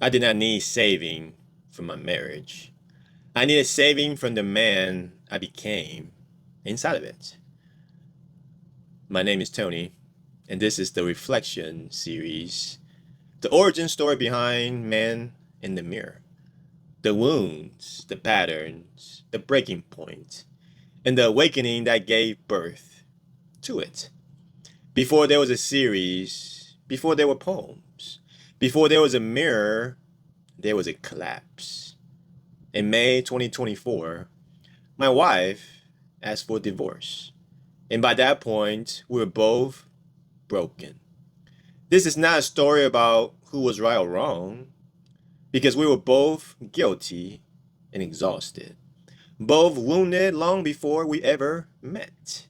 I did not need saving from my marriage. I needed saving from the man I became inside of it. My name is Tony, and this is the Reflection series, the origin story behind man in the mirror, the wounds, the patterns, the breaking point, and the awakening that gave birth to it. Before there was a series, before there were poems, before there was a mirror, there was a collapse. In May 2024, my wife asked for a divorce. And by that point, we were both broken. This is not a story about who was right or wrong, because we were both guilty and exhausted. Both wounded long before we ever met.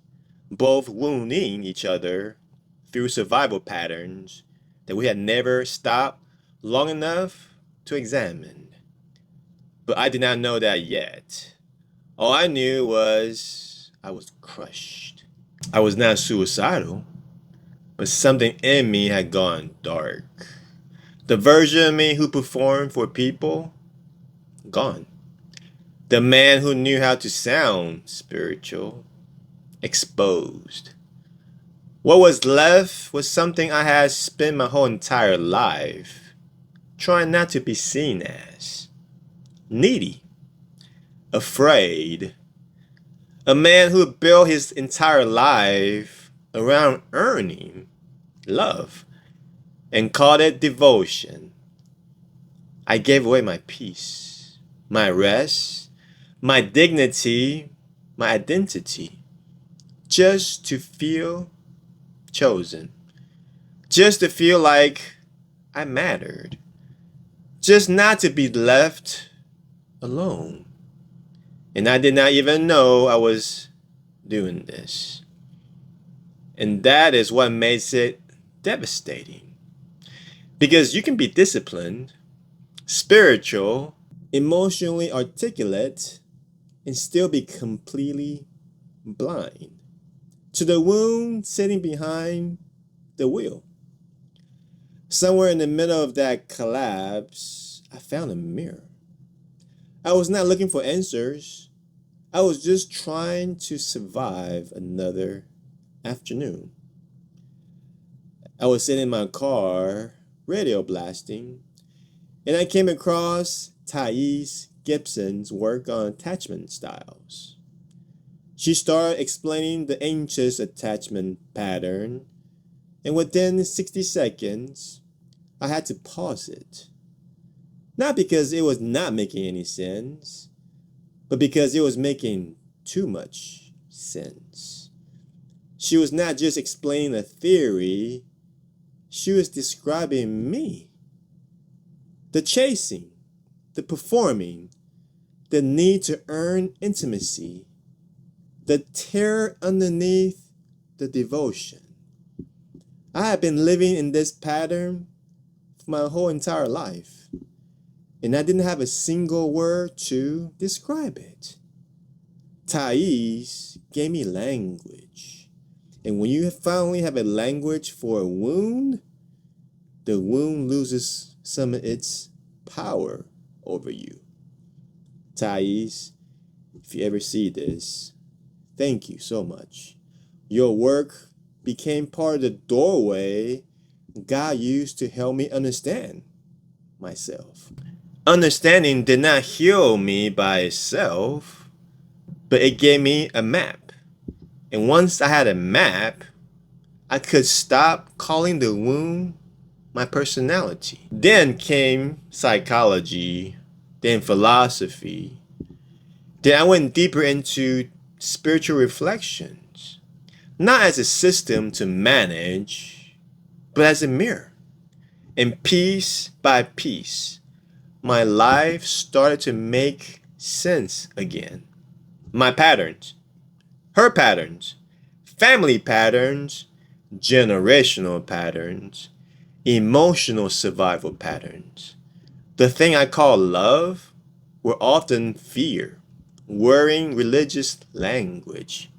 Both wounding each other through survival patterns that we had never stopped long enough to examine. But I did not know that yet. All I knew was I was crushed. I was not suicidal, but something in me had gone dark. The version of me who performed for people, gone. The man who knew how to sound spiritual, exposed. What was left was something I had spent my whole entire life trying not to be seen as. Needy, afraid. A man who built his entire life around earning love and called it devotion. I gave away my peace, my rest, my dignity, my identity, just to feel chosen, just to feel like I mattered, just not to be left alone. And I did not even know I was doing this. And that is what makes it devastating. Because you can be disciplined, spiritual, emotionally articulate, and still be completely blind to the wound sitting behind the wheel. Somewhere in the middle of that collapse, I found a mirror. I was not looking for answers. I was just trying to survive another afternoon. I was sitting in my car, radio blasting, and I came across Thais Gibson's work on attachment styles. She started explaining the anxious attachment pattern, and within 60 seconds, I had to pause it. Not because it was not making any sense, but because it was making too much sense. She was not just explaining a theory, she was describing me. The chasing, the performing, the need to earn intimacy, the terror underneath the devotion. I had been living in this pattern for my whole entire life, and I didn't have a single word to describe it. Thais gave me language. And when you finally have a language for a wound, the wound loses some of its power over you. Thais, if you ever see this, thank you so much. Your work became part of the doorway God used to help me understand myself. Understanding did not heal me by itself, but it gave me a map. And once I had a map, I could stop calling the wound my personality. Then came psychology, then philosophy. Then I went deeper into spiritual reflections, not as a system to manage, but as a mirror. And piece by piece, my life started to make sense again. My patterns, her patterns, family patterns, generational patterns, emotional survival patterns. The thing I call love were often fear, worrying religious language.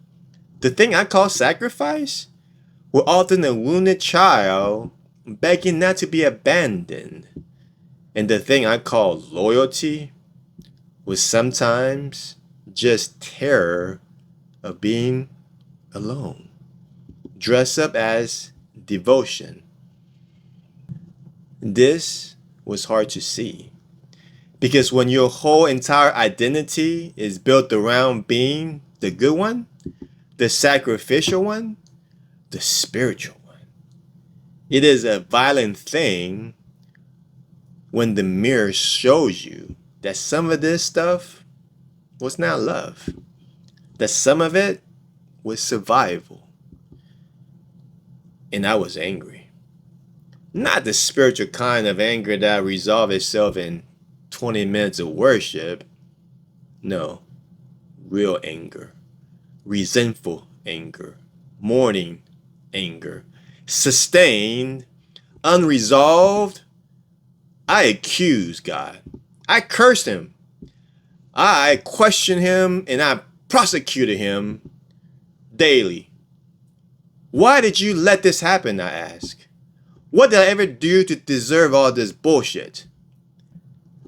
The thing I call sacrifice were often a wounded child begging not to be abandoned. And the thing I call loyalty was sometimes just terror of being alone, dressed up as devotion. This was hard to see because when your whole entire identity is built around being the good one, the sacrificial one, the spiritual one, it is a violent thing when the mirror shows you that some of this stuff was not love, that some of it was survival. And I was angry. Not the spiritual kind of anger that resolves itself in 20 minutes of worship. No, real anger, resentful anger, mourning anger, sustained, unresolved. I accused God. I cursed him. I questioned him and I prosecuted him daily. Why did you let this happen? I asked. What did I ever do to deserve all this bullshit?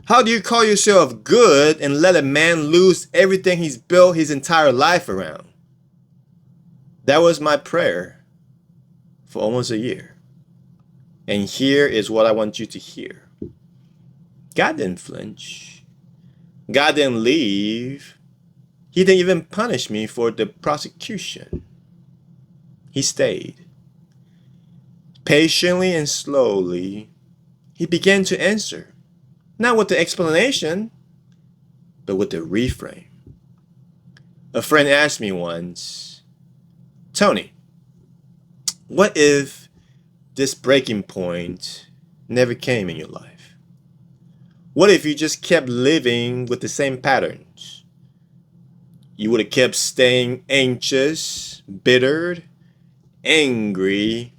How do you call yourself good and let a man lose everything he's built his entire life around? That was my prayer for almost a year. And here is what I want you to hear. God didn't flinch. God didn't leave. He didn't even punish me for the prosecution. He stayed. Patiently and slowly, he began to answer. Not with the explanation, but with the reframe. A friend asked me once, Tony, what if this breaking point never came in your life? What if you just kept living with the same patterns? You would have kept staying anxious, bittered, angry,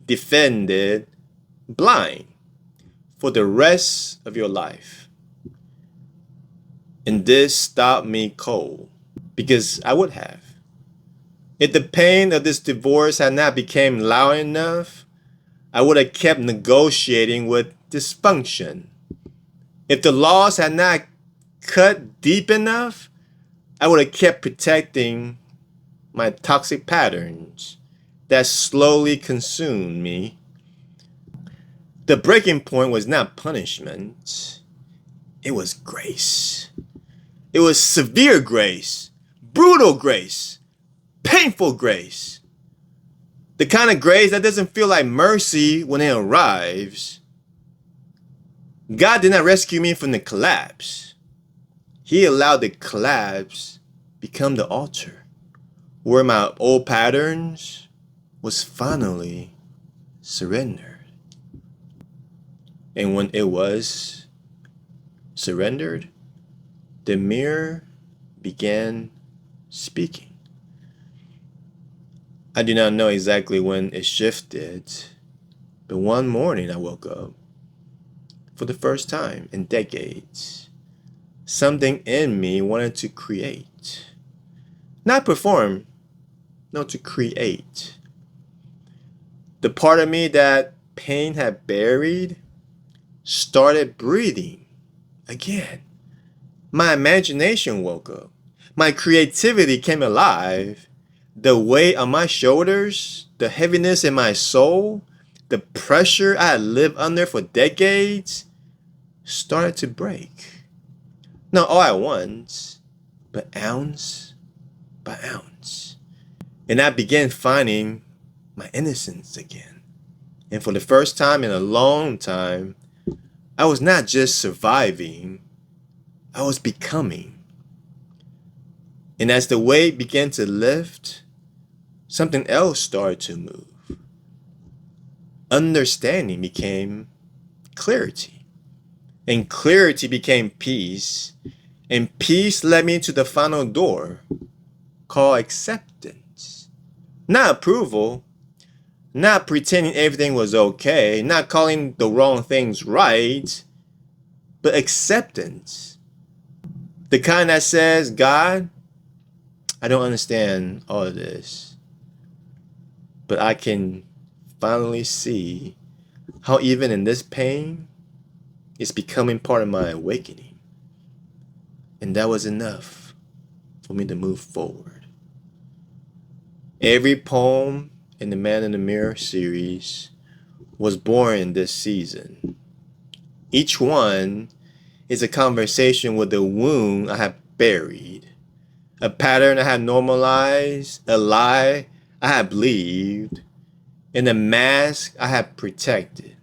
defended, blind for the rest of your life. And this stopped me cold because I would have. If the pain of this divorce had not become loud enough, I would have kept negotiating with dysfunction. If the loss had not cut deep enough, I would have kept protecting my toxic patterns that slowly consumed me. The breaking point was not punishment. It was grace. It was severe grace, brutal grace, painful grace. The kind of grace that doesn't feel like mercy when it arrives. God did not rescue me from the collapse. He allowed the collapse become the altar where my old patterns was finally surrendered. And when it was surrendered, the mirror began speaking. I do not know exactly when it shifted, but one morning I woke up for the first time in decades. Something in me wanted to create. Not perform, no, to create. The part of me that pain had buried started breathing again. My imagination woke up. My creativity came alive. The weight on my shoulders, the heaviness in my soul, the pressure I had lived under for decades started to break. Not all at once, but ounce by ounce. And I began finding my innocence again. And for the first time in a long time, I was not just surviving, I was becoming. And as the weight began to lift, something else started to move. Understanding became clarity. And clarity became peace. And peace led me to the final door called acceptance. Not approval, not pretending everything was okay, not calling the wrong things right, but acceptance. The kind that says, God, I don't understand all of this, but I can finally see how even in this pain, is becoming part of my awakening. And that was enough for me to move forward. Every poem in the Man in the Mirror series was born in this season. Each one is a conversation with a wound I have buried, a pattern I have normalized, a lie I have believed, and a mask I have protected.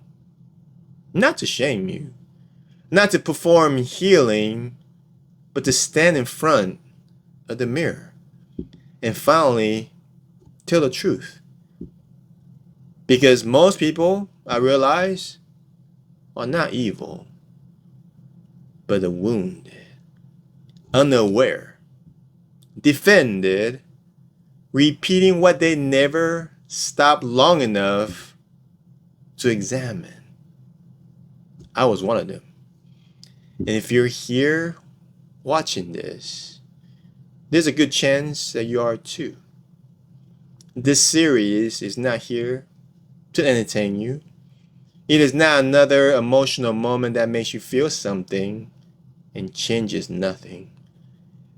Not to shame you, not to perform healing, but to stand in front of the mirror and finally tell the truth. Because most people, I realize, are not evil, but are wounded, unaware, defended, repeating what they never stopped long enough to examine. I was one of them. And if you're here watching this, there's a good chance that you are too. This series is not here to entertain you. It is not another emotional moment that makes you feel something and changes nothing.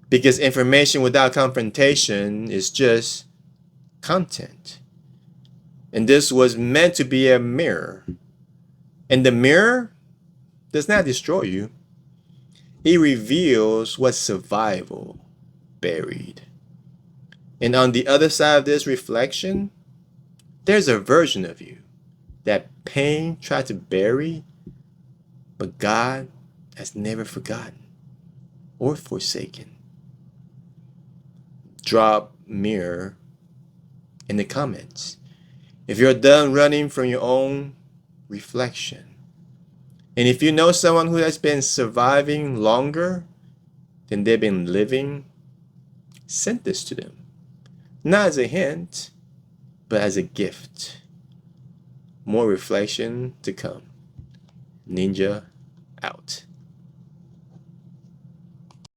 Because information without confrontation is just content. And this was meant to be a mirror. And the mirror does not destroy you. It reveals what's survival buried. And on the other side of this reflection, there's a version of you that pain tried to bury, but God has never forgotten or forsaken. Drop mirror in the comments if you're done running from your own reflection. And if you know someone who has been surviving longer than they've been living, send this to them. Not as a hint, but as a gift. More reflection to come. Ninja out.